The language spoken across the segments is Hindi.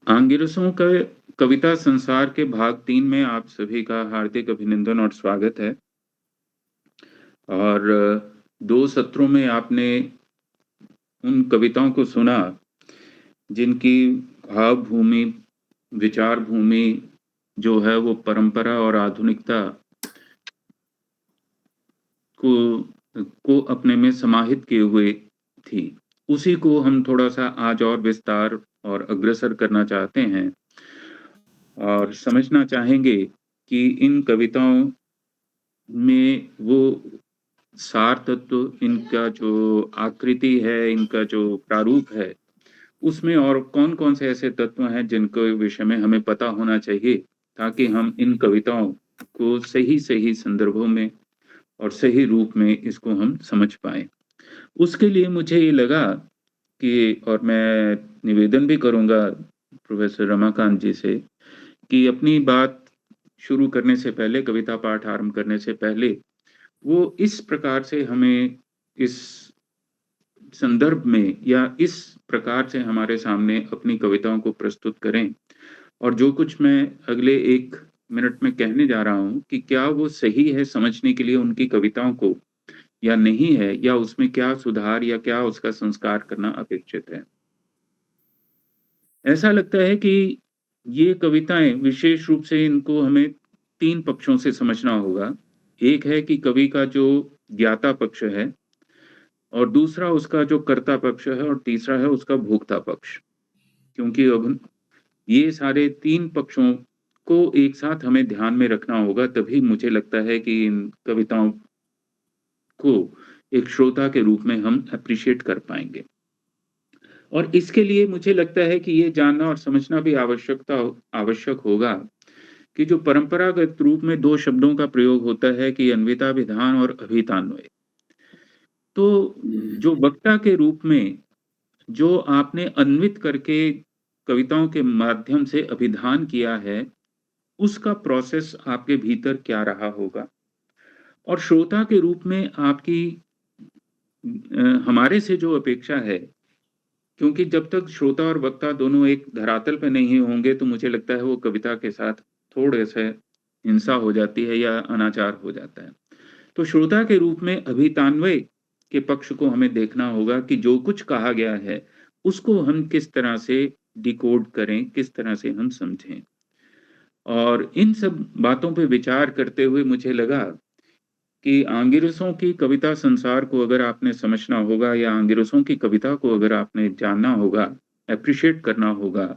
आंगिरसों का कविता संसार के भाग 3 में आप सभी का हार्दिक अभिनंदन और स्वागत है। और 2 सत्रों में आपने उन कविताओं को सुना जिनकी भाव भूमि, विचार भूमि जो है वो परंपरा और आधुनिकता को अपने में समाहित किए हुए थी। उसी को हम थोड़ा-सा आज और विस्तार और अग्रसर करना चाहते हैं और समझना चाहेंगे कि इन कविताओं में वो सार तत्व, इनका जो आकृति है, इनका जो प्रारूप है, उसमें और कौन-कौन से ऐसे तत्व हैं जिनके विषय में हमें पता होना चाहिए, ताकि हम इन कविताओं को सही-सही संदर्भों में और सही रूप में इसको हम समझ पाएँ। उसके लिए मुझे ये लगा कि और मैं निवेदन भी करूँगा प्रोफ़ेसर रमाकांत जी से कि अपनी बात शुरू करने से पहले, कविता पाठ आरंभ करने से पहले वो इस प्रकार से हमें इस संदर्भ में या इस प्रकार से हमारे सामने अपनी कविताओं को प्रस्तुत करें और जो कुछ मैं अगले 1 मिनट में कहने जा रहा हूँ कि क्या वो सही है समझने के लिए उनकी कविताओं को या नहीं है या उसमें क्या सुधार या क्या उसका संस्कार करना अपेक्षित है। ऐसा लगता है कि ये कविताएँ विशेष रूप से इनको हमें 3 पक्षों से समझना होगा। एक है कि कवि का जो ज्ञाता पक्ष है और दूसरा उसका जो कर्ता पक्ष है और तीसरा है उसका भोक्ता पक्ष। क्योंकि अब ये सारे 3 पक्षों को एक साथ हमें ध्यान में रखना होगा, तभी मुझे लगता है कि इन कविताओं को एक श्रोता के रूप में हम एप्रिशिएट कर पाएँगे। और इसके लिए मुझे लगता है कि ये जानना और समझना भी आवश्यक होगा कि जो परंपरागत रूप में 2 शब्दों का प्रयोग होता है कि अन्विता विधान और अभितान्वय। तो जो वक्ता के रूप में जो आपने अन्वित करके कविताओं के माध्यम से अभिधान किया है, उसका प्रोसेस आपके भीतर क्या रहा होगा? और श्रोता के रूप में आपकी हमारे से जो अपेक्षा है, क्योंकि जब तक श्रोता और वक्ता दोनों एक धरातल पे नहीं होंगे, तो मुझे लगता है वो कविता के साथ थोड़े-से हिंसा हो जाती है या अनाचार हो जाता है। तो श्रोता के रूप में अभितान्वय के पक्ष को हमें देखना होगा कि जो कुछ कहा गया है, उसको हम किस तरह से डिकोड करें, किस तरह से हम समझें। और इन सब बातों पे विचार करते हुए मुझे लगा कि आंगिरसों की कविता संसार को अगर आपने समझना होगा या आंगिरसों की कविता को अगर आपने जानना होगा, एप्रिशिएट करना होगा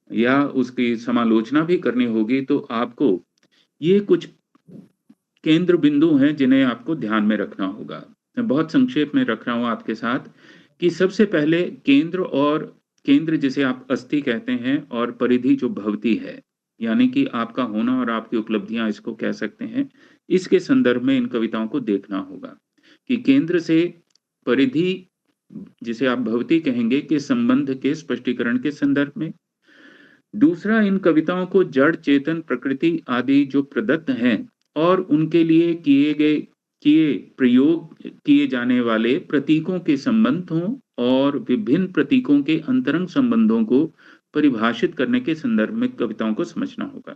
या उसकी समालोचना भी करनी होगी, तो आपको ये कुछ केंद्र बिंदु हैं जिन्हें आपको ध्यान में रखना होगा। मैं बहुत संक्षेप में रख रहा हूँ आपके साथ कि सबसे पहले केंद्र जिसे आप अस्थि कहते हैं और परिधि जो भवती है, यानी कि आपका होना और आपकी उपलब्धियाँ इसको कह सकते हैं। इसके संदर्भ में इन कविताओं को देखना होगा कि केंद्र से परिधि जिसे आप भवती कहेंगे के संबंध के स्पष्टीकरण के संदर्भ में। दूसरा इन कविताओं को जड़, चेतन, प्रकृति आदि जो प्रदत्त हैं और उनके लिए प्रयोग किए जाने वाले प्रतीकों के संबंध हों और विभिन्न प्रतीकों के अंतरंग संबंधों को परिभाषित करने के संदर्भ में कविताओं को समझना होगा।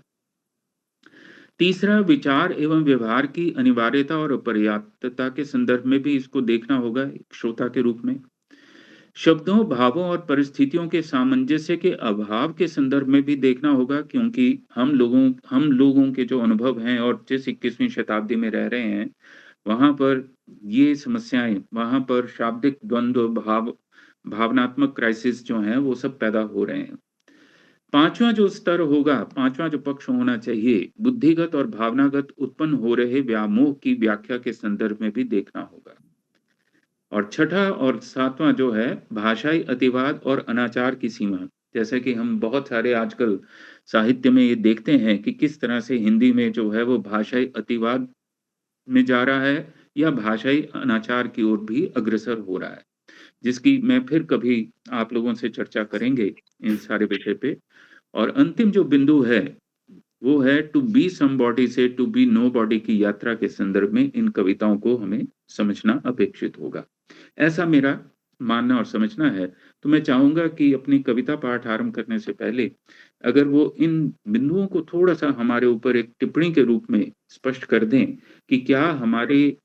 तीसरा विचार एवं व्यवहार की अनिवार्यता और अपर्याप्तता के संदर्भ में भी इसको देखना होगा एक श्रोता के रूप में। शब्दों, भावों और परिस्थितियों के सामंजस्य के अभाव के संदर्भ में भी देखना होगा क्योंकि हम लोगों के जो अनुभव हैं और जिस 21वीं शताब्दी में रह रहे हैं, वहाँ पर ये समस्याएँ, वहाँ पर शाब्दिक द्वंद्व, भावनात्मक क्राइसिस जो हैं, वो सब पैदा हो रहे हैं। 5वां जो स्तर होगा, 5वां जो पक्ष होना चाहिए, बुद्धिगत और भावनागत उत्पन्न हो रहे व्यामोह की व्याख्या के संदर्भ में भी देखना होगा। और छठा और 7वां जो है भाषाई अतिवाद और अनाचार की सीमा। जैसे कि हम बहुत सारे आजकल साहित्य में ये देखते हैं कि किस तरह से हिंदी में जो है वो भाषाई अतिवाद में जा रहा है या भाषाई अनाचार की ओर भी अग्रसर हो रहा है। जिसकी मैं फिर कभी आप लोगों से चर्चा करेंगे इन सारे विषय पे। और अंतिम जो बिंदु है, वो है टू बी समबॉडी से टू बी नोबॉडी की यात्रा के संदर्भ में इन कविताओं को हमें समझना अपेक्षित होगा। ऐसा मेरा मानना और समझना है, तो मैं चाहूँगा कि अपनी कविता पाठ आरंभ करने से पहले अगर वो इन बिंदुओं को थोड़ा-सा हमारे ऊपर एक टिप्पणी के रूप में स्पष्ट कर दें कि क्या हमारे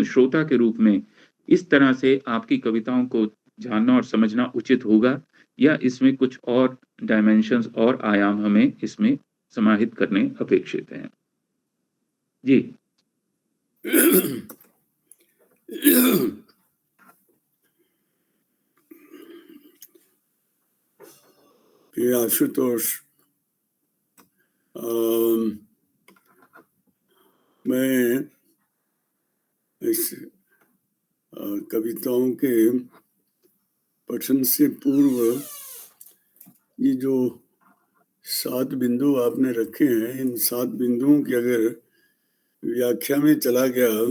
श्रोता के रूप में इस तरह से आपकी कविताओं को जानना और समझना उचित होगा या इसमें कुछ और डायमेंशन्स और आयाम हमें इसमें समाहित करने अपेक्षित हैं? जी। ये आशुतोष, मैं इस कविताओं के पठन से पूर्व ये जो 7 बिंदु आपने रखे हैं, इन 7 बिंदुओं की अगर व्याख्या में चला गया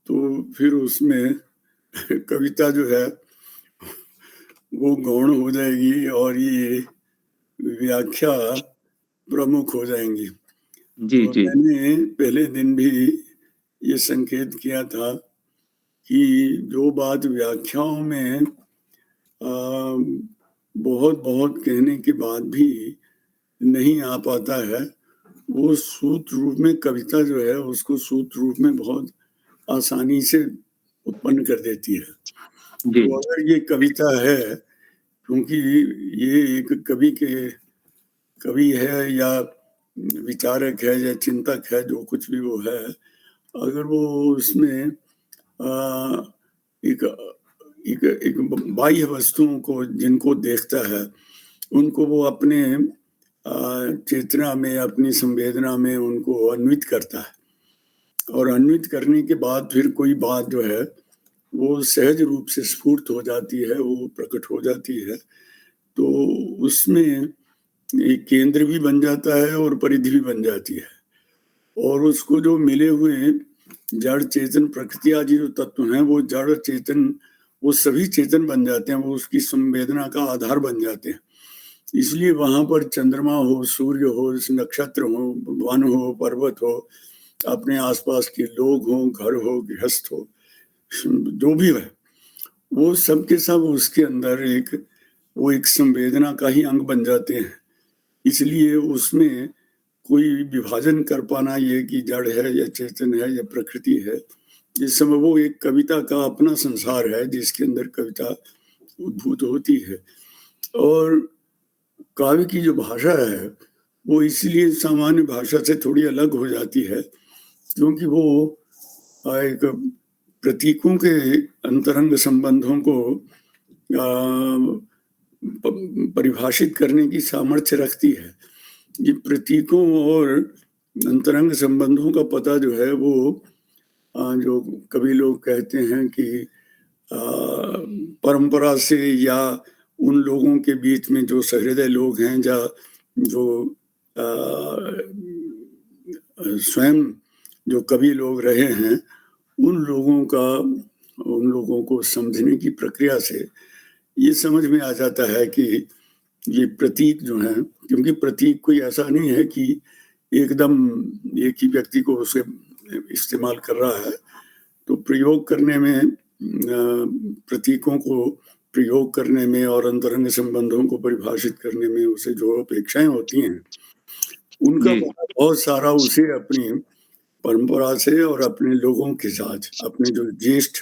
तो फिर उसमें कविता जो है वो गौण हो जाएगी और ये व्याख्या प्रमुख हो जाएंगी। जी, तो जी। मैंने पहले दिन भी ये संकेत किया था कि जो बात व्याख्याओं में बहुत कहने के बाद भी नहीं आ पाता है, वो सूत्र रूप में कविता जो है उसको सूत्र रूप में बहुत आसानी से उत्पन्न कर देती है। जी। तो अगर ये कविता है, क्योंकि ये एक कवि है या विचारक है या चिंतक है, जो कुछ भी वो है, अगर वो उसमें एक एक एक बाह्य वस्तुओं को जिनको देखता है, उनको वो अपने चेतना में, अपनी संवेदना में उनको अन्वित करता है और अन्वित करने के बाद फिर कोई बात जो है वो सहज रूप से स्फूर्त हो जाती है, वो प्रकट हो जाती है। तो उसमें एक केंद्र भी बन जाता है और परिधि भी बन जाती है और उसको जो मिले हुए जड़ चेतन प्रकृति आदि जो तत्व हैं, वो जड़ चेतन, वो सभी चेतन बन जाते हैं, वो उसकी संवेदना का आधार बन जाते हैं। इसलिए वहां पर चंद्रमा हो, सूर्य हो, नक्षत्र हो, वन हो, पर्वत हो, अपने आसपास के लोग हो, घर हो, गृहस्थ हो, जो भी है, वो सब के सब उसके अंदर वो एक संवेदना का ही अंग बन जाते हैं। इसलिए उसमें कोई विभाजन कर पाना, ये कि जड़ है या चेतन है या प्रकृति है, इस समय वो एक कविता का अपना संसार है जिसके अंदर कविता उद्भूत होती है। और काव्य की जो भाषा है वो इसलिए सामान्य भाषा से थोड़ी अलग हो जाती है क्योंकि वो एक प्रतीकों के अंतरंग संबंधों को परिभाषित करने की सामर्थ्य रखती है। ये प्रतीकों और अंतरंग संबंधों का पता जो है वो जो कभी लोग कहते हैं कि परंपरा से या उन लोगों के बीच में जो सहृदय लोग हैं या जो स्वयं जो कवि लोग रहे हैं, उन लोगों को समझने की प्रक्रिया से ये समझ में आ जाता है कि ये प्रतीक जो है, क्योंकि प्रतीक कोई ऐसा नहीं है कि एकदम एक ही व्यक्ति को उसे इस्तेमाल कर रहा है। तो प्रयोग करने में प्रतीकों को प्रयोग करने में और अंतरंग संबंधों को परिभाषित करने में उसे जो अपेक्षाएं होती हैं, उनका बहुत सारा उसे अपनी परंपरा से और अपने लोगों के साथ, अपने जो ज्येष्ठ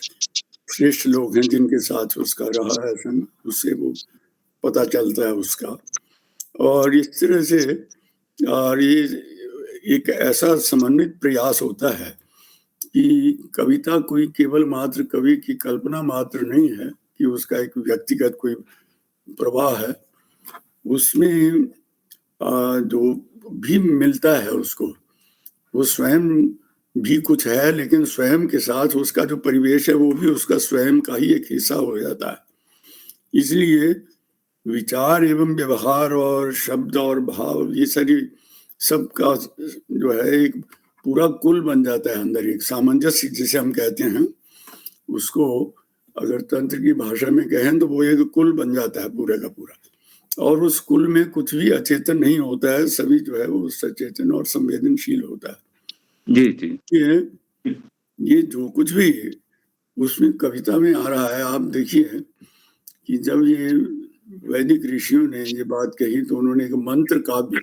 श्रेष्ठ लोग हैं जिनके साथ उसका रहा है संग, उससे वो पता चलता है उसका। और इस तरह से और ये एक ऐसा समन्वित प्रयास होता है कि कविता कोई केवल मात्र कवि की कल्पना मात्र नहीं है कि उसका एक व्यक्तिगत कोई प्रवाह है, उसमें जो भी मिलता है उसको, वो स्वयं भी कुछ है, लेकिन स्वयं के साथ उसका जो परिवेश है वो भी उसका स्वयं का ही एक हिस्सा हो जाता है। इसलिए विचार एवं व्यवहार और शब्द और भाव, ये सारी सबका जो है एक पूरा कुल बन जाता है अंदर, एक सामंजस्य जिसे हम कहते हैं, उसको अगर तंत्र की भाषा में कहें तो वो एक कुल बन जाता है पूरे का पूरा। और उस कुल में कुछ भी अचेतन नहीं होता है, सभी जो है वो सचेतन और संवेदनशील होता है। जी, जी। ये जो कुछ भी उसमें कविता में आ रहा है, आप देखिए कि जब ये वैदिक ऋषियों ने ये बात कही तो उन्होंने एक मंत्र काव्य,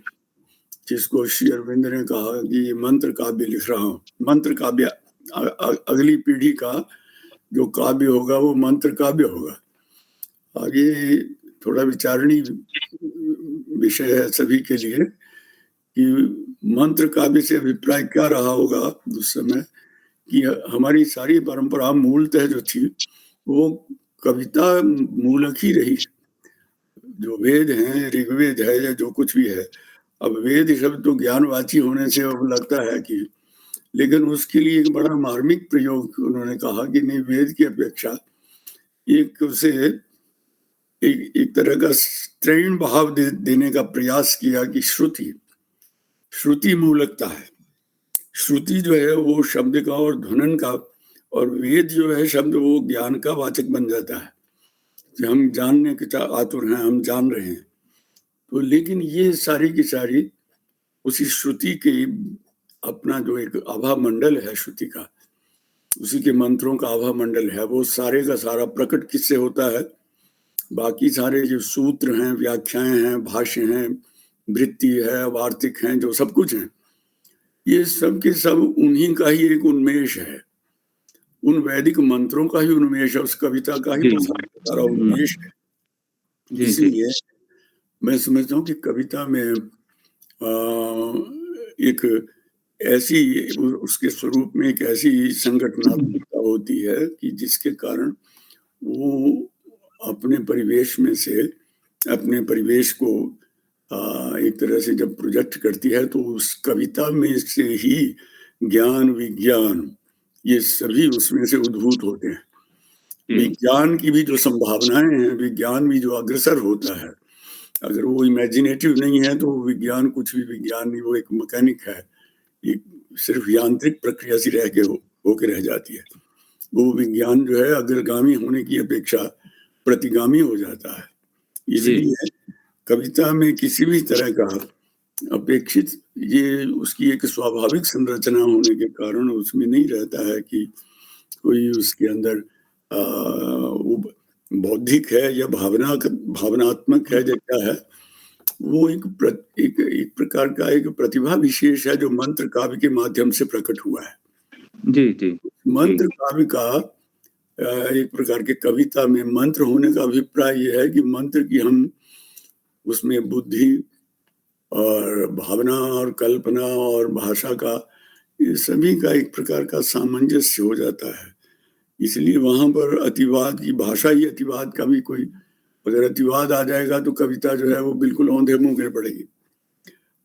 जिसको श्री अरविंद ने कहा कि ये मंत्र काव्य लिख रहा हूँ। मंत्र काव्य अगली पीढ़ी का जो काव्य होगा वो मंत्र काव्य होगा। आगे थोड़ा विचारणीय विषय है सभी के लिए कि मंत्र काव्य से अभिप्राय क्या रहा होगा उस समय, कि हमारी सारी परंपरा मूलतः जो थी वो कविता मूलक ही रही। जो वेद हैं, ऋग्वेद है या जो कुछ भी है, अब वेद शब्द तो ज्ञानवाची होने से अब लगता है कि, लेकिन उसके लिए एक बड़ा मार्मिक प्रयोग उन्होंने कहा कि नहीं, वेद की अपेक्षा एक उसे एक तरह का स्त्रीण भाव देने का प्रयास किया कि श्रुति मूलकता है। श्रुति जो है वो शब्द का और ध्वनन का, और वेद जो है शब्द वो ज्ञान का वाचक बन जाता है कि हम जानने के आतुर हैं, हम जान रहे हैं। तो लेकिन ये सारी की सारी उसी श्रुति के अपना जो एक आभा मंडल है श्रुति का, उसी के मंत्रों का आभा मंडल है, वो सारे का सारा प्रकट किससे होता है? बाकी सारे जो सूत्र हैं, व्याख्याएं हैं, भाष्य हैं, वृत्ति है, वार्तिक हैं, जो सब कुछ है, ये सब के सब उन्हीं का ही एक उन्मेष है, उन वैदिक मंत्रों का ही उन्मेष है, उस कविता का ही सारा उन्मेष है। इसलिए मैं समझता हूँ कि कविता में एक ऐसी उसके स्वरूप में एक ऐसी संगठनात्मकता होती है कि जिसके कारण वो अपने परिवेश में से अपने परिवेश को एक तरह से जब प्रोजेक्ट करती है तो उस कविता में से ही ज्ञान विज्ञान ये सभी उसमें से उद्भूत होते हैं। विज्ञान की भी जो संभावनाएं हैं, विज्ञान भी जो अग्रसर होता है, अगर वो इमेजिनेटिव नहीं है तो विज्ञान कुछ भी विज्ञान नहीं, वो एक मैकेनिक है, एक सिर्फ यांत्रिक प्रक्रिया सी रह के होके रह जाती है। वो विज्ञान जो है अग्रगामी होने की अपेक्षा प्रतिगामी हो जाता है। इसलिए कविता में किसी भी तरह का अपेक्षित ये उसकी एक स्वाभाविक संरचना होने के कारण उसमें नहीं रहता है कि कोई उसके अंदर वो बौद्धिक है या भावनात्मक है या क्या है। वो एक प्रकार का एक प्रतिभा विशेष है जो मंत्र काव्य के माध्यम से प्रकट हुआ है। जी। मंत्र काव्य का एक प्रकार के कविता में मंत्र होने का अभिप्राय यह है कि मंत्र की हम उसमें बुद्धि और भावना और कल्पना और भाषा का, ये सभी का एक प्रकार का सामंजस्य हो जाता है। इसलिए वहां पर अतिवाद की भाषा ही, अतिवाद का भी कोई, अगर अतिवाद आ जाएगा तो कविता जो है वो बिल्कुल औंधे मुंह गिर पड़ेगी।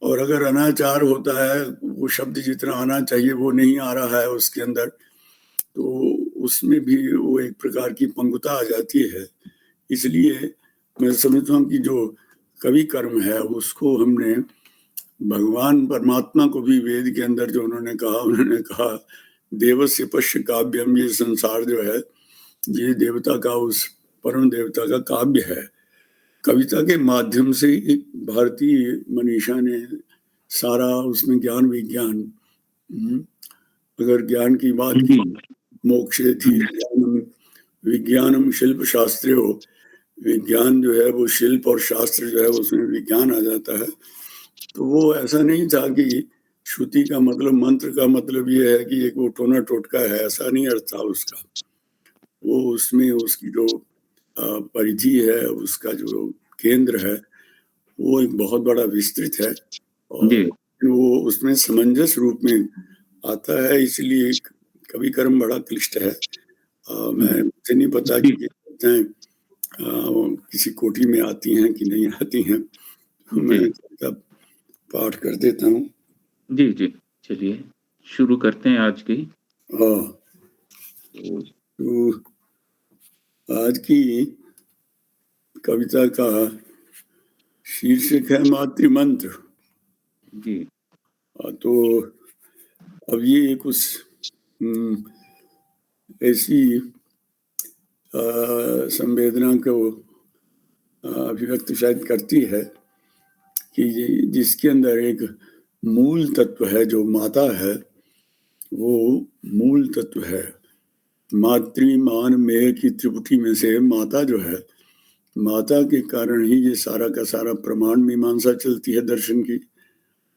और अगर अनाचार होता है, वो शब्द जितना आना चाहिए वो नहीं आ रहा है उसके अंदर, तो उसमें भी वो एक प्रकार की पंगुता आ जाती है। इसलिए मैं समझता हूँ कि जो कवि कर्म है उसको हमने भगवान परमात्मा को भी वेद के अंदर जो उन्होंने कहा देवस्य पश्य काव्यम, ये संसार जो है ये देवता का, उस परम देवता का काव्य है। कविता के माध्यम से ही भारतीय मनीषा ने सारा उसमें ज्ञान विज्ञान, अगर ज्ञान की बात की, मोक्षे थी विज्ञानम शिल्प शास्त्रे हो, विज्ञान जो है वो शिल्प और शास्त्र जो है उसमें विज्ञान आ जाता है। तो वो ऐसा नहीं था कि श्रुति का मतलब, मंत्र का मतलब ये है कि एक वो टोना टोटका है, ऐसा नहीं अर्थ था उसका। वो उसमें उसकी जो परिधि है, उसका जो केंद्र है वो एक बहुत बड़ा विस्तृत है और वो उसमें समंजस रूप में आता है। इसलिए कवि कर्म बड़ा क्लिष्ट है। मैं मुझे नहीं पता कि ये कविताएं किसी कोटि में आती हैं कि नहीं आती हैं। मैं तब पाठ कर देता हूँ। जी चलिए शुरू करते हैं आज की। तो आज की कविता का शीर्षक है मातृमंत्र। जी। तो अब ये कुछ ऐसी संवेदना को अभिव्यक्त शायद करती है कि जिसके अंदर एक मूल तत्व है, जो माता है वो मूल तत्व है। मातृमान में की त्रिपुटी में से माता जो है, माता के कारण ही ये सारा का सारा प्रमाण मीमांसा चलती है दर्शन की,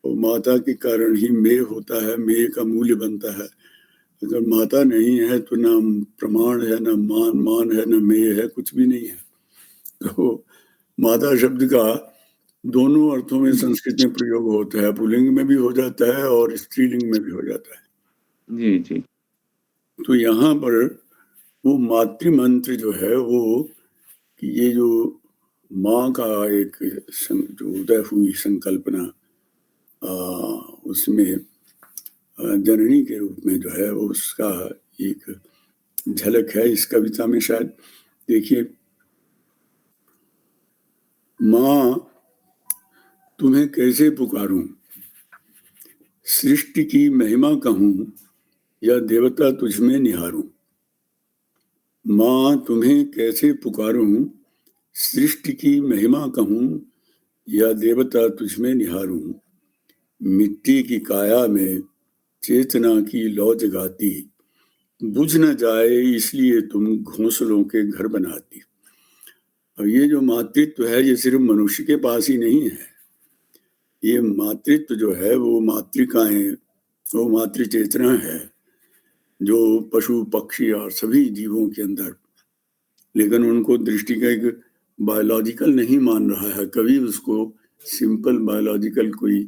और माता के कारण ही मेय होता है, मेय का मूल्य बनता है। अगर माता नहीं है तो ना प्रमाण है, ना मान है, ना मेय है, कुछ भी नहीं है। तो माता शब्द का दोनों अर्थों में संस्कृत में प्रयोग होता है, पुल्लिंग में भी हो जाता है और स्त्रीलिंग में भी हो जाता है। जी जी। तो यहाँ पर वो मातृ मंत्र जो है वो कि ये जो माँ का एक जो उदय हुई संकल्पना उसमें जननी के रूप में जो है वो उसका एक झलक है इस कविता में शायद। देखिए, माँ तुम्हें कैसे पुकारूं, सृष्टि की महिमा कहूं या देवता तुझमें निहारूं। माँ तुम्हें कैसे पुकारूं, सृष्टि की महिमा कहूं या देवता तुझमें निहारूं। मिट्टी की काया में चेतना की लौ जगाती, बुझ न जाए इसलिए तुम घोंसलों के घर बनाती। अब ये जो मातृत्व है ये सिर्फ मनुष्य के पास ही नहीं है, ये मातृत्व जो है वो मातृकाएं, वो मातृ चेतना है जो पशु पक्षी और सभी जीवों के अंदर, लेकिन उनको दृष्टि का एक बायोलॉजिकल नहीं मान रहा है, कभी उसको सिंपल बायोलॉजिकल कोई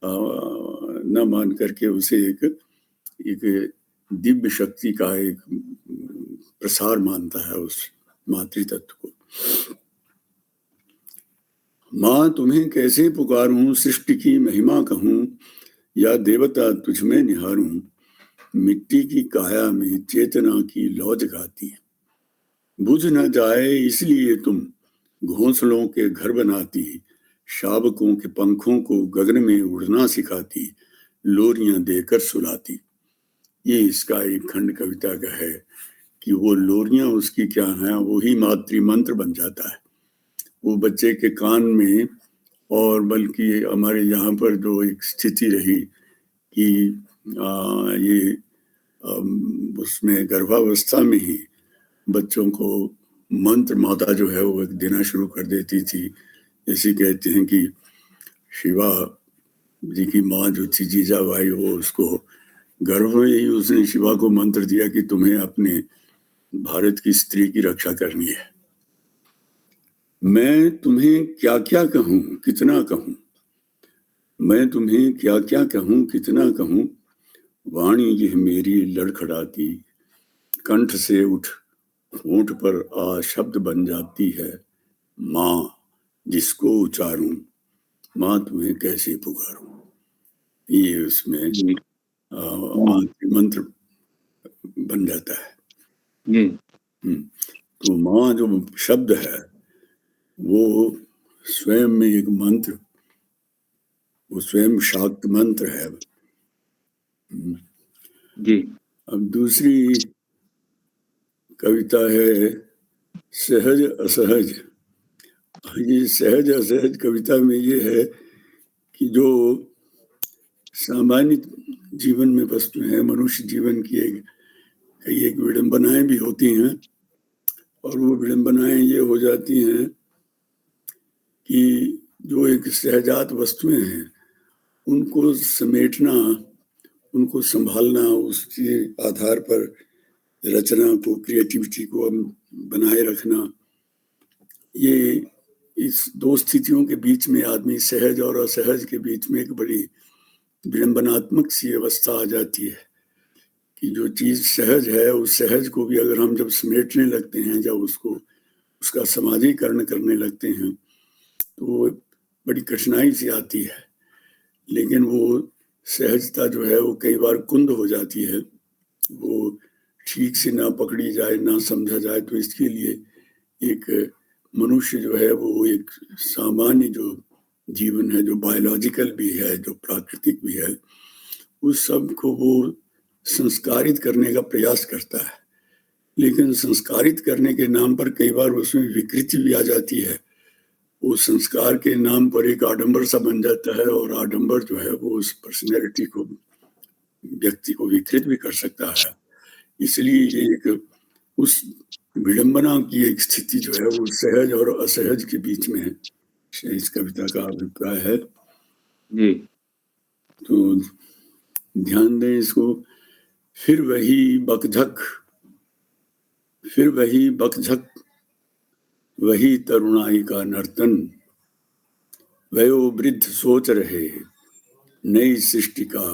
न मान करके उसे एक दिव्य शक्ति का एक प्रसार मानता है उस मातृ तत्व को। माँ तुम्हें कैसे पुकारूं, सृष्टि की महिमा कहूं या देवता तुझमें निहारूं। मिट्टी की काया में चेतना की लौ जगाती, बुझ न जाए इसलिए तुम घोंसलों के घर बनाती। शावकों के पंखों को गगन में उड़ना सिखाती, लोरियां देकर सुलाती। ये इसका एक खंड कविता का है कि वो लोरियां उसकी क्या है, वही मातृ मंत्र बन जाता है वो बच्चे के कान में। और बल्कि हमारे यहाँ पर जो एक स्थिति रही कि ये उसमें गर्भावस्था में ही बच्चों को मंत्र माता जो है वो देना शुरू कर देती थी। जैसे कहते हैं कि शिवा जी की माँ जो थी जीजाबाई, वो उसको गर्भ में ही उसने शिवा को मंत्र दिया कि तुम्हें अपने भारत की स्त्री की रक्षा करनी है। मैं तुम्हें क्या क्या कहूं, कितना कहूं, मैं तुम्हें क्या क्या कहूं, कितना कहूं। वाणी यह मेरी लड़खड़ाती, कंठ से उठ होंठ पर आ शब्द बन जाती है। माँ जिसको उचारूं, माँ तुम्हें कैसे पुकारूं। ये उसमें मंत्र बन जाता है। तो माँ जो शब्द है वो स्वयं में एक मंत्र, वो स्वयं शाक्त मंत्र है जी। अब दूसरी कविता है सहज असहज। ये सहज असहज कविता में ये है कि जो सामान्य जीवन में वस्तुएं हैं, मनुष्य जीवन की एक विडंबनाएं भी होती हैं, और वो विडंबनाएं ये हो जाती हैं कि जो एक सहजात वस्तुएं हैं उनको समेटना, उनको संभालना, उसके आधार पर रचना को, क्रिएटिविटी को बनाए रखना, ये इस दो स्थितियों के बीच में आदमी सहज और असहज के बीच में एक बड़ी विडंबनात्मक सी अवस्था आ जाती है कि जो चीज सहज है उस सहज को भी अगर हम जब समेटने लगते हैं, जब उसको उसका समाजीकरण करने लगते हैं तो बड़ी कठिनाई सी आती है। लेकिन वो सहजता जो है वो कई बार कुंद हो जाती है, वो ठीक से ना पकड़ी जाए, ना समझा जाए। तो इसके लिए एक मनुष्य जो है वो एक सामान्य जो जीवन है, जो बायोलॉजिकल भी है, जो प्राकृतिक भी है, उस सब को वो संस्कारित करने का प्रयास करता है। लेकिन संस्कारित करने के नाम पर कई बार उसमें विकृति भी आ जाती है। वो संस्कार के नाम पर एक आडंबर सा बन जाता है, और आडंबर जो है वो उस पर्सनैलिटी को, व्यक्ति को विकृत भी कर सकता है। इसलिए ये एक उस विडंबना की एक स्थिति जो है वो सहज और असहज के बीच में है, इस कविता का अभिप्राय है। जी। तो ध्यान दें इसको। फिर वही बकझक, फिर वही बकझक, वही तरुणाई का नर्तन, वयोवृद्ध सोच रहे नई सृष्टि का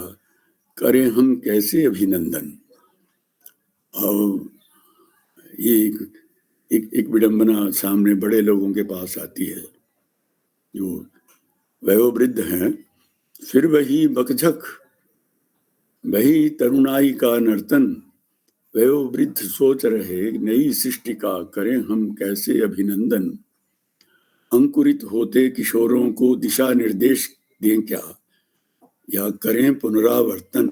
करें हम कैसे अभिनंदन। अब ये एक विडंबना सामने बड़े लोगों के पास आती है जो वयोवृद्ध हैं। फिर वही बकझक, वही तरुणाई का नर्तन, वयोवृद्ध सोच रहे नई सृष्टि का करें हम कैसे अभिनंदन। अंकुरित होते किशोरों को दिशा निर्देश दें क्या, या करें पुनरावर्तन।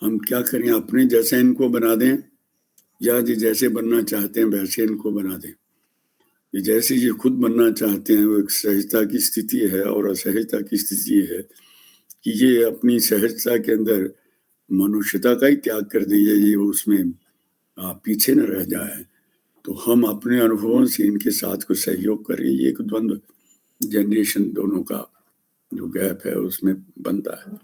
हम क्या करें, अपने जैसे इनको बना दें, या जी जैसे बनना चाहते हैं वैसे इनको बना दें। ये जैसे ये खुद बनना चाहते हैं वो एक सहजता की स्थिति है, और असहजता की स्थिति है कि ये अपनी सहजता के अंदर मनुष्यता का ही त्याग कर दें, ये उसमें पीछे न रह जाए। तो हम अपने अनुभवों से इनके साथ को सहयोग करें। ये एक द्वंद्व जनरेशन दोनों का जो गैप है उसमें बनता है।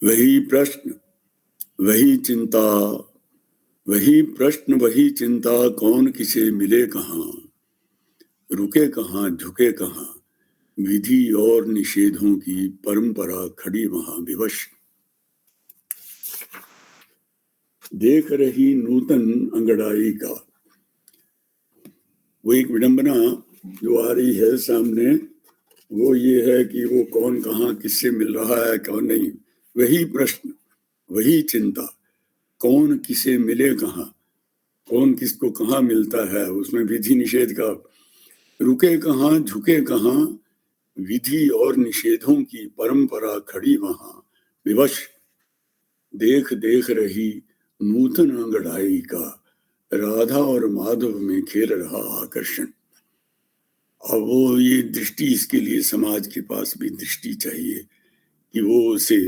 वही प्रश्न, वही चिंता, वही प्रश्न, वही चिंता, कौन किसे मिले कहाँ, रुके कहाँ, झुके कहाँ, विधि और निषेधों की परंपरा खड़ी वहां विवश। देख रही नूतन अंगड़ाई का, वो एक विडंबना जो आ रही है सामने, वो ये है कि वो कौन कहाँ किससे मिल रहा है कौन नहीं। वही प्रश्न, वही चिंता, कौन किसे मिले कहाँ, कौन किसको कहाँ मिलता है, उसमें विधि निषेध का, रुके कहाँ, झुके कहाँ, विधि और निषेधों की परंपरा खड़ी वहां विवश। देख देख रही नूतन अंगड़ाई का, राधा और माधव में खेल रहा आकर्षण। अब वो ये दृष्टि, इसके लिए समाज के पास भी दृष्टि चाहिए कि वो उसे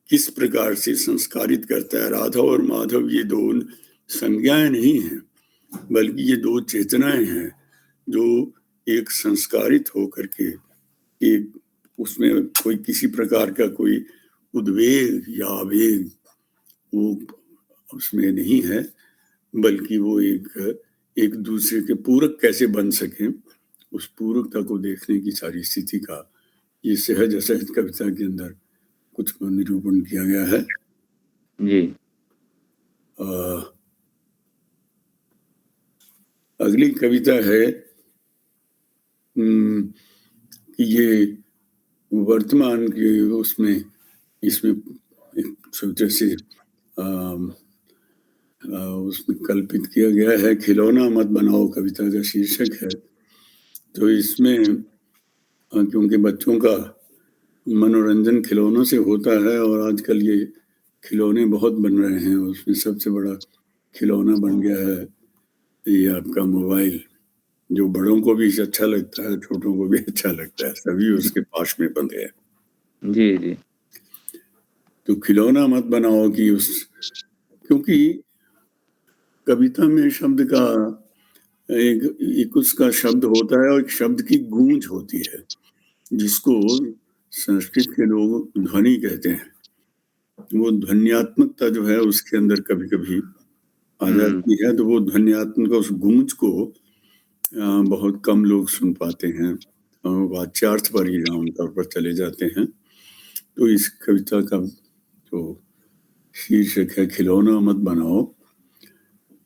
किस प्रकार से संस्कारित करता है। राधा और माधव ये दो संज्ञाएं नहीं हैं, बल्कि ये दो चेतनाएं हैं जो एक संस्कारित होकर के एक उसमें कोई किसी प्रकार का कोई उद्वेग या आवेग वो उसमें नहीं है, बल्कि वो एक दूसरे के पूरक कैसे बन सके, उस पूरकता को देखने की सारी स्थिति का ये सहज असहज कविता के अंदर कुछ निरूपण किया गया है। जी। अगली कविता है कि ये वर्तमान के उसमें इसमें एक छोटे से उसमें कल्पित किया गया है। खिलौना मत बनाओ कविता का शीर्षक है। तो इसमें क्योंकि बच्चों का मनोरंजन खिलौनों से होता है, और आजकल ये खिलौने बहुत बन रहे हैं, उसमें सबसे बड़ा खिलौना बन गया है ये आपका मोबाइल, जो बड़ों को भी अच्छा लगता है, छोटों को भी अच्छा लगता है, सभी उसके पास में बंधे हैं। जी जी। तो खिलौना मत बनाओ कि क्योंकि कविता में शब्द का एक उसका शब्द होता है और एक शब्द की गूंज होती है, जिसको संस्कृत के लोग ध्वनि कहते हैं। वो ध्वन्यात्मकता जो है उसके अंदर कभी कभी आ जाती है, तो वो ध्वन्यात्मक उस गूंज को बहुत कम लोग सुन पाते हैं, वाच्यार्थ पर ही आमतौर पर चले जाते हैं। तो इस कविता का जो शीर्षक है खिलौना मत बनाओ,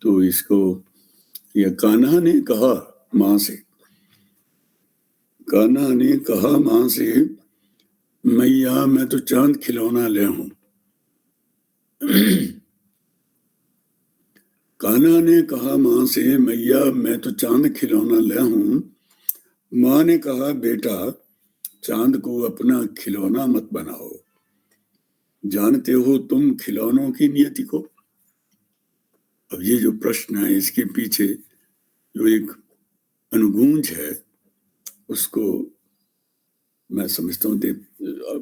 तो इसको या कान्हा ने कहा माँ से, कान्हा ने कहा माँ से, मैया मैं तो चांद खिलौना ले हूं। कान्हा ने कहा माँ से, मैया मैं तो चांद खिलौना ले हूं। माँ ने कहा बेटा चांद को अपना खिलौना मत बनाओ, जानते हो तुम खिलौनों की नियति को। अब ये जो प्रश्न है इसके पीछे जो एक अनुगूंज है उसको मैं समझता हूँ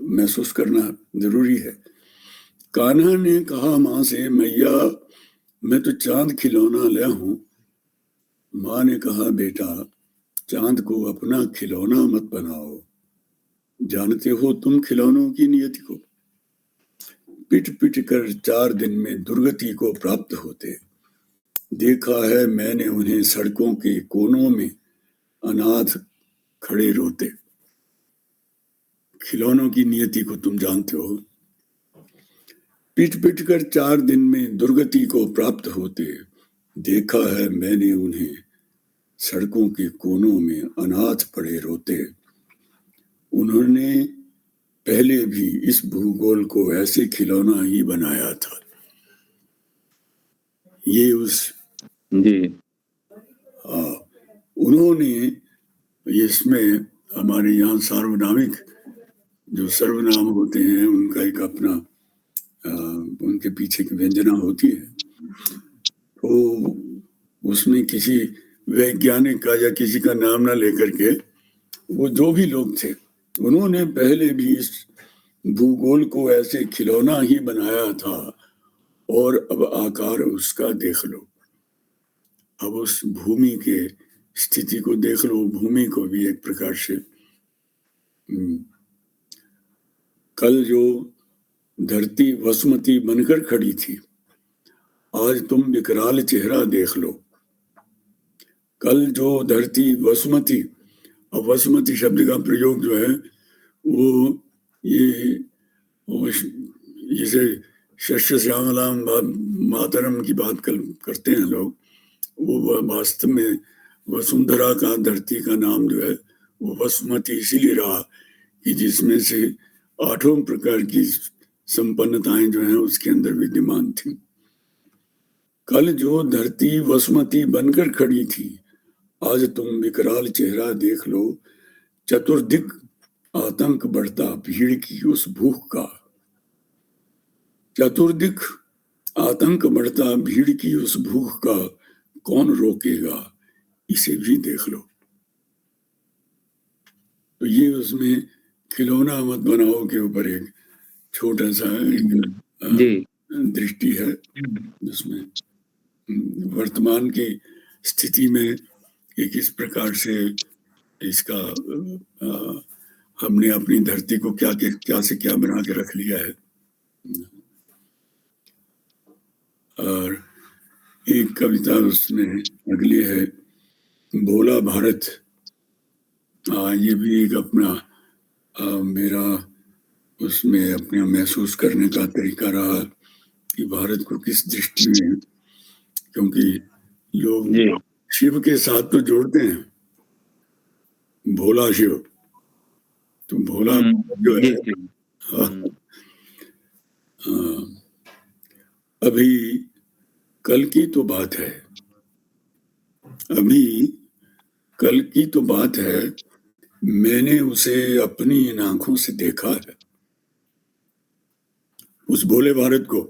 महसूस करना जरूरी है। कान्हा ने कहा माँ से, मैया मैं तो चांद खिलौना लाया हूँ। माँ ने कहा, बेटा चांद को अपना खिलौना मत बनाओ, जानते हो तुम खिलौनों की नियति को। पिट पिट कर 4 दिन में दुर्गति को प्राप्त होते, देखा है मैंने उन्हें सड़कों के कोनों में अनाथ खड़े रोते। खिलौनों की नियति को तुम जानते हो। पिट पिट कर 4 दिन में दुर्गति को प्राप्त होते, देखा है मैंने उन्हें सड़कों के कोनों में अनाथ पड़े रोते। उन्होंने पहले भी इस भूगोल को ऐसे खिलौना ही बनाया था। ये उस जी उन्होंने इसमें हमारे यहाँ सार्वनामिक जो सर्वनाम होते हैं उनका एक अपना उनके पीछे की व्यंजना होती है, तो उसमें किसी वैज्ञानिक का या किसी का नाम ना लेकर के वो जो भी लोग थे उन्होंने पहले भी इस भूगोल को ऐसे खिलौना ही बनाया था और अब आकार उसका देख लो। अब उस भूमि के स्थिति को देख लो, भूमि को भी एक प्रकार से कल जो धरती वसुमती बनकर खड़ी थी, आज तुम विकराल चेहरा देख लो। कल जो धरती वसुमती, अब वसुमती शब्द का प्रयोग जो है वो जैसे शस्य श्यामलाम मातरम की बात करते हैं लोग, वो वास्तव में वसुंधरा का धरती का नाम जो है वो वसुमती इसीलिए रहा कि जिसमें से 8 प्रकार की संपन्नताएं जो हैं उसके अंदर विद्यमान थी। कल जो धरती वसुमती बनकर खड़ी थी, आज तुम विकराल चेहरा देख लो। चतुर्दिक आतंक बढ़ता भीड़ की उस भूख का, चतुर्दिक आतंक बढ़ता भीड़ की उस भूख का कौन रोकेगा, इसे भी देख लो। तो ये उसमें खिलौना मत बनाओ के ऊपर एक छोटा सा एक दृष्टि है, जिसमें वर्तमान की स्थिति में किस प्रकार से इसका हमने अपनी धरती को क्या से क्या बना के रख लिया है। और एक कविता उसमें अगली है, भोला भारत। ये भी एक अपना मेरा उसमें अपने महसूस करने का तरीका रहा कि भारत को किस दृष्टि में, क्योंकि लोग शिव के साथ तो जोड़ते हैं भोला शिव, तो भोला जो है अभी कल की तो बात है, अभी कल की तो बात है, मैंने उसे अपनी इन आंखों से देखा है। उस भोले भारत को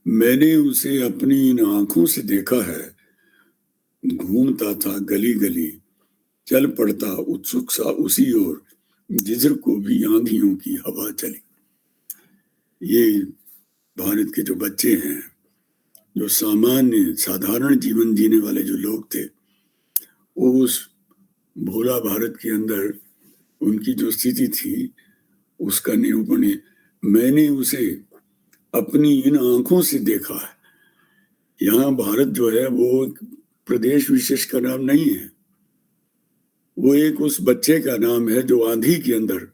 मैंने उसे अपनी इन आंखों से देखा है। घूमता था गली गली, चल पड़ता उत्सुक सा उसी ओर, जिधर को भी आंधियों की हवा चली। ये भारत के जो बच्चे हैं, जो सामान्य साधारण जीवन जीने वाले जो लोग थे, वो उस भोला भारत के अंदर उनकी जो स्थिति थी उसका निरूपण है। मैंने उसे अपनी इन आंखों से देखा है। यहाँ भारत जो है वो प्रदेश विशेष का नाम नहीं है, वो एक उस बच्चे का नाम है जो आंधी के अंदर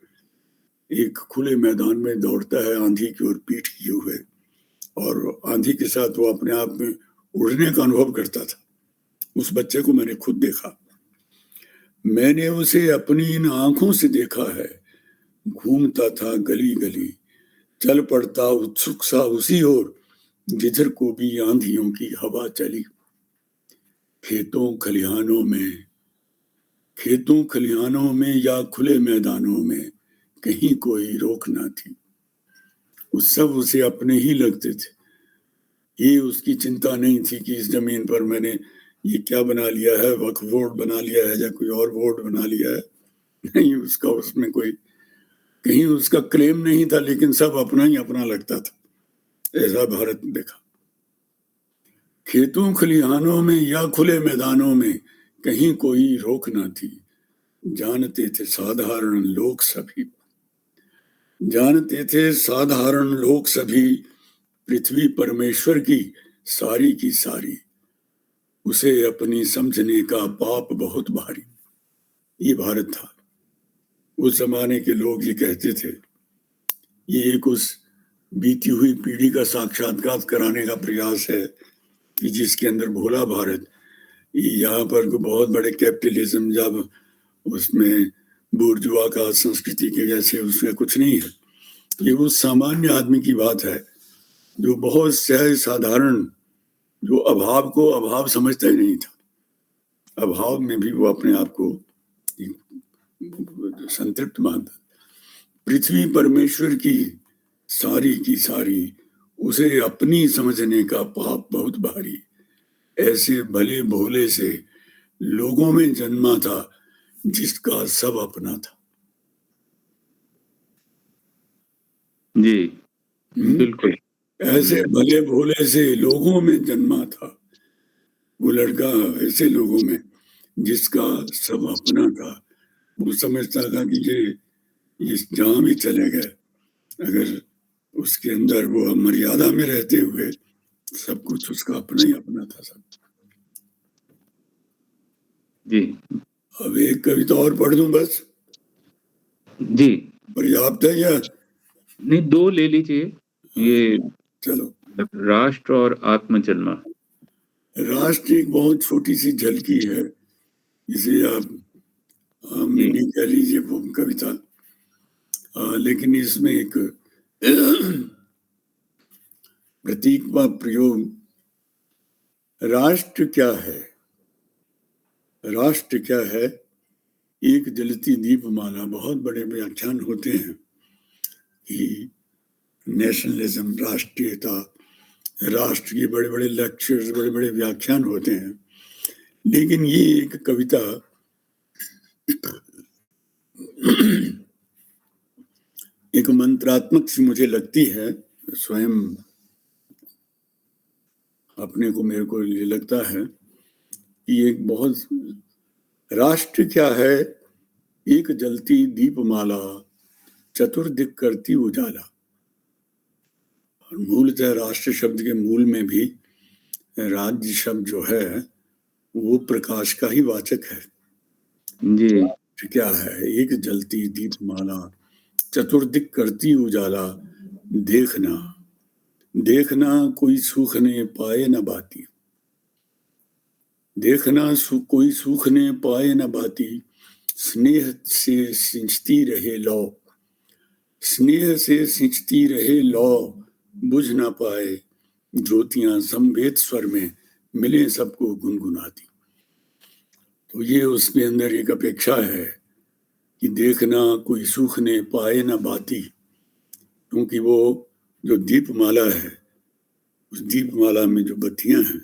एक खुले मैदान में दौड़ता है, आंधी की ओर पीठ किए हुए, और आंधी के साथ वो अपने आप में उड़ने का अनुभव करता था। उस बच्चे को मैंने खुद देखा। मैंने उसे अपनी इन आंखों से देखा है। घूमता था गली गली, चल पड़ता उत्सुक सा उसी ओर, जिधर को भी आंधियों की हवा चली। खेतों खलिहानों में या खुले मैदानों में कहीं कोई रोक ना थी। उस सब उसे अपने ही लगते थे। ये उसकी चिंता नहीं थी कि इस जमीन पर मैंने ये क्या बना लिया है, वक्फ बोर्ड बना लिया है या कोई और बोर्ड बना लिया है। नहीं, उसका उसमें कोई कहीं उसका क्लेम नहीं था, लेकिन सब अपना ही अपना लगता था। ऐसा भारत ने देखा। खेतों खलिहानों में या खुले मैदानों में कहीं कोई रोक न थी, जानते थे साधारण लोग सभी, जानते थे साधारण लोग सभी, पृथ्वी परमेश्वर की सारी, उसे अपनी समझने का पाप बहुत भारी। ये भारत था। उस जमाने के लोग ये कहते थे, ये एक उस बीती हुई पीढ़ी का साक्षात्कार कराने का प्रयास है कि जिसके अंदर भोला भारत, यहाँ पर बहुत बड़े कैपिटलिज्म, जब उसमें बुर्जुआ का संस्कृति के जैसे उसमें कुछ नहीं है। ये उस सामान्य आदमी की बात है जो बहुत सहज साधारण, जो अभाव को अभाव समझता ही नहीं था, अभाव में भी वो अपने आप को संतृप्त मानता। पृथ्वी परमेश्वर की सारी, उसे अपनी समझने का पाप बहुत भारी, ऐसे भले भोले से लोगों में जन्मा था जिसका सब अपना था। जी बिल्कुल। ऐसे भले भोले से लोगों में जन्मा था वो लड़का, ऐसे लोगों में जिसका सब अपना था। वो समझता था कि ये जहां भी चले गए, अगर उसके अंदर वो मर्यादा में रहते हुए सब कुछ उसका अपना ही अपना था सब। जी। अब एक कविता और पढ़ दूं बस? जी पर्याप्त है या नहीं, 2 ले लीजिए। ये चलो। राष्ट्र और आत्मजन्मा। राष्ट्र एक बहुत छोटी सी झलकी है, इसे आप मिनी कह लीजिए वो कविता, लेकिन इसमें एक प्रतीक का प्रयोग। राष्ट्र क्या है? राष्ट्र क्या है? एक जलती दीपमाला। बहुत बड़े व्याख्यान होते हैं कि नेशनलिज्म, राष्ट्रीयता, राष्ट्र के बड़े बड़े लेक्चर्स, बड़े बड़े व्याख्यान होते हैं, लेकिन ये एक कविता एक मंत्रात्मक सी मुझे लगती है। स्वयं अपने को, मेरे को ये लगता है कि एक बहुत, राष्ट्र क्या है? एक जलती दीपमाला, चतुर्दिक करती उजाला। मूलतः राष्ट्र शब्द के मूल में भी राज्य शब्द जो है वो प्रकाश का ही वाचक है। जी क्या है? एक जलती दीपमाला, चतुर्दिक करती उजाला, देखना देखना कोई सुख ने पाए न बाती, देखना कोई सुख ने पाए न बाती, स्नेह से सिंचती रहे लौ, स्नेह से सिंचती रहे लौ, बुझ ना पाए ज्योतियां समवेत स्वर में मिले सबको गुनगुनाती। तो ये उसके अंदर एक अपेक्षा है कि देखना कोई सुख ने पाए न बाती, क्योंकि वो जो दीपमाला है, उस दीपमाला में जो बत्तियां हैं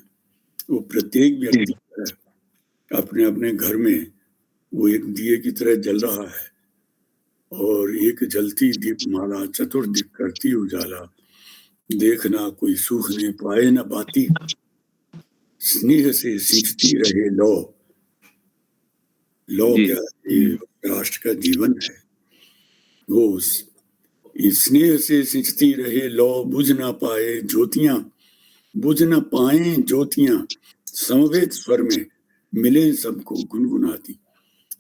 वो प्रत्येक व्यक्ति अपने अपने घर में वो एक दिए की तरह जल रहा है, और एक जलती दीपमाला चतुर्दिक करती उजाला, देखना कोई सुख ने पाए न बाती, स्नेह से सिंचती रहे लौ। लौ क्या? ये राष्ट्र का जीवन है। वो स्नेह से सिंचती रहे लौ, बुझ ना पाए ज्योतियां, बुझ न पाए ज्योतियां, समवेत स्वर में मिले सबको गुनगुनाती।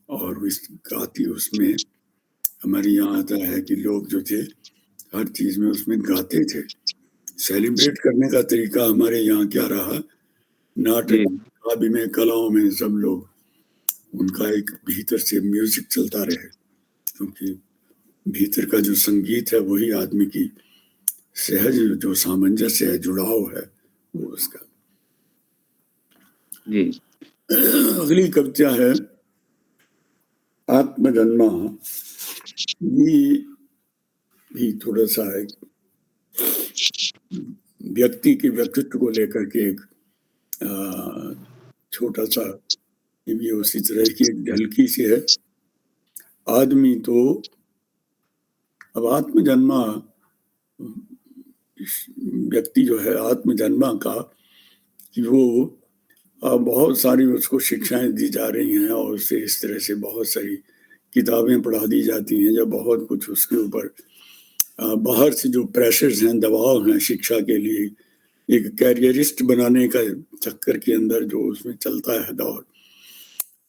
और इस गाती उसमें, हमारे यहाँ आता है कि लोग जो थे हर चीज में उसमें गाते थे। सेलिब्रेट करने का तरीका हमारे यहाँ क्या रहा? नाटक, अभिनय कलाओं में सब लोग, उनका एक भीतर से म्यूजिक चलता रहे, क्योंकि भीतर का जो संगीत है वही आदमी की सहज जो सामंजस्य है, जुड़ाव है, वो उसका। जी अगली कविता है आत्मजन्मा। ये भी थोड़ा सा है व्यक्ति के व्यक्तित्व को लेकर के एक छोटा सा, ये भी उसी तरह की एक झलकी सी है। आदमी तो अब आत्मजन्मा व्यक्ति जो है आत्मजन्मा का, कि वो बहुत सारी उसको शिक्षाएं दी जा रही हैं और उसे इस तरह से बहुत सारी किताबें पढ़ा दी जाती हैं, या बहुत कुछ उसके ऊपर बाहर से जो प्रेशर्स हैं, दबाव हैं शिक्षा के लिए, एक कैरियरिस्ट बनाने का चक्कर के अंदर जो उसमें चलता है दौर,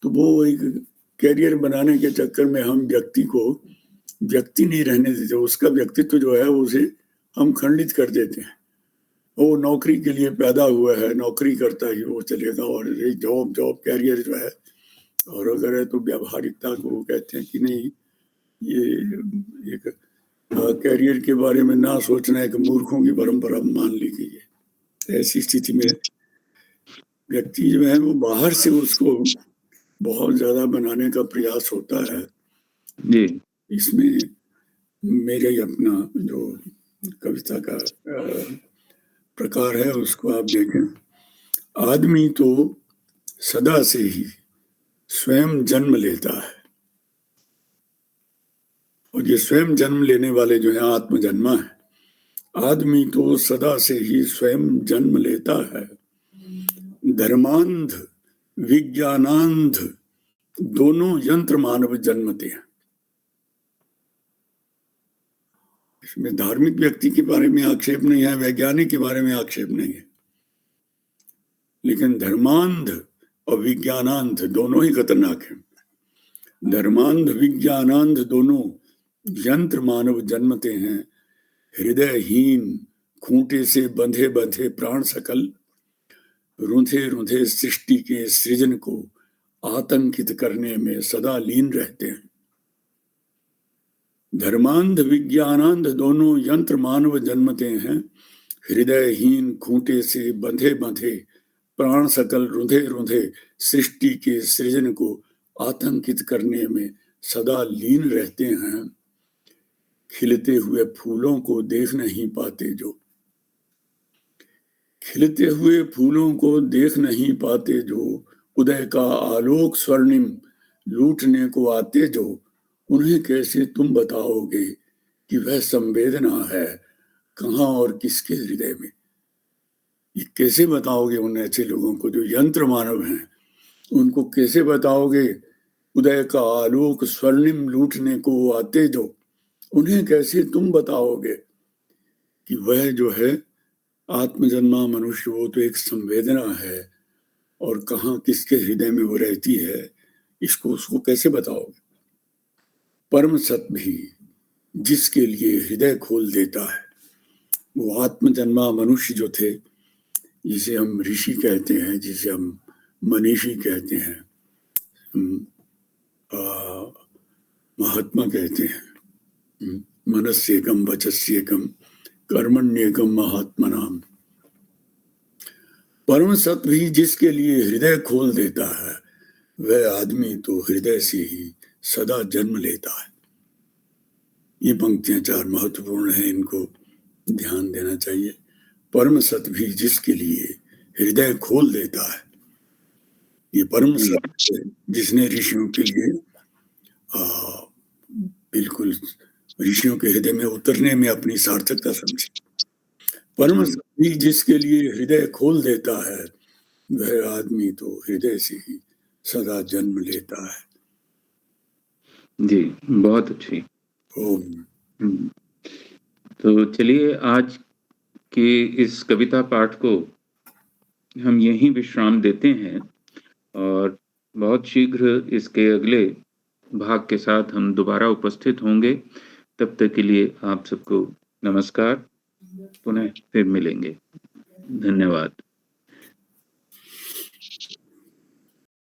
तो वो एक कैरियर बनाने के चक्कर में हम व्यक्ति को व्यक्ति नहीं रहने देते, उसका व्यक्तित्व जो है उसे हम खंडित कर देते हैं। वो नौकरी के लिए पैदा हुआ है, नौकरी करता ही वो चलेगा, और जॉब कैरियर जो है, और अगर है तो व्यावहारिकता को वो कहते हैं कि नहीं, ये एक कैरियर के बारे में ना सोचना एक मूर्खों की परंपरा मान ली गई है। ऐसी स्थिति में व्यक्ति जो है वो बाहर से उसको बहुत ज्यादा बनाने का प्रयास होता है जी। इसमें मेरे अपना जो कविता का प्रकार है उसको आप देखें। आदमी तो सदा से ही स्वयं जन्म लेता है, और ये स्वयं जन्म लेने वाले जो है आत्मजन्मा है। आदमी तो सदा से ही स्वयं जन्म लेता है, धर्मांध विज्ञानांध दोनों यंत्र मानव जन्मते हैं। इसमें धार्मिक व्यक्ति के बारे में आक्षेप नहीं है, वैज्ञानिक के बारे में आक्षेप नहीं है, लेकिन धर्मांध और विज्ञानांध दोनों ही खतरनाक हैं। धर्मांध विज्ञानांध दोनों यंत्र मानव जन्मते हैं, हृदयहीन खूंटे से बंधे बंधे प्राण सकल, रुंधे रुंधे सृष्टि के सृजन को आतंकित करने में सदा लीन रहते हैं। धर्मांध विज्ञानांध दोनों यंत्र मानव जन्मते हैं, हृदयहीन खूंटे से बंधे बंधे प्राण सकल, रुंधे रुंधे सृष्टि के सृजन को आतंकित करने में सदा लीन रहते हैं। खिलते हुए फूलों को देख नहीं पाते जो, खिलते हुए फूलों को देख नहीं पाते जो, उदय का आलोक स्वर्णिम लूटने को आते जो, उन्हें कैसे तुम बताओगे कि वह संवेदना है कहाँ और किसके हृदय में। ये कैसे बताओगे उन ऐसे लोगों को जो यंत्र मानव हैं, उनको कैसे बताओगे उदय का आलोक स्वर्णिम लूटने को आते जो, उन्हें कैसे तुम बताओगे कि वह जो है आत्मजन्मा मनुष्य वो तो एक संवेदना है, और कहाँ किसके हृदय में वो रहती है, इसको उसको कैसे बताओगे। परम सत्य भी जिसके लिए हृदय खोल देता है, वो आत्मजन्मा मनुष्य जो थे, जिसे हम ऋषि कहते हैं, जिसे हम मनीषी कहते हैं, महात्मा कहते हैं, मनस्येकम वचस्येकम कर्मण्येकम महात्मनाम। परम सत्य भी जिसके लिए हृदय खोल देता है, वह आदमी तो हृदय से ही सदा जन्म लेता है। ये पंक्तियां चार महत्वपूर्ण हैं, इनको ध्यान देना चाहिए। परम सत्य भी जिसके लिए हृदय खोल देता है, ये परम सत्य जिसने ऋषियों के लिए बिल्कुल ऋषियों के हृदय में उतरने में अपनी सार्थकता समझी। परम सत्य भी जिसके लिए हृदय खोल देता है, वह आदमी तो हृदय से ही सदा जन्म लेता है। जी, बहुत अच्छी। तो चलिए आज के इस कविता पाठ को हम यहीं विश्राम देते हैं, और बहुत शीघ्र इसके अगले भाग के साथ हम दोबारा उपस्थित होंगे। तब तक के लिए आप सबको नमस्कार, पुनः फिर मिलेंगे। धन्यवाद।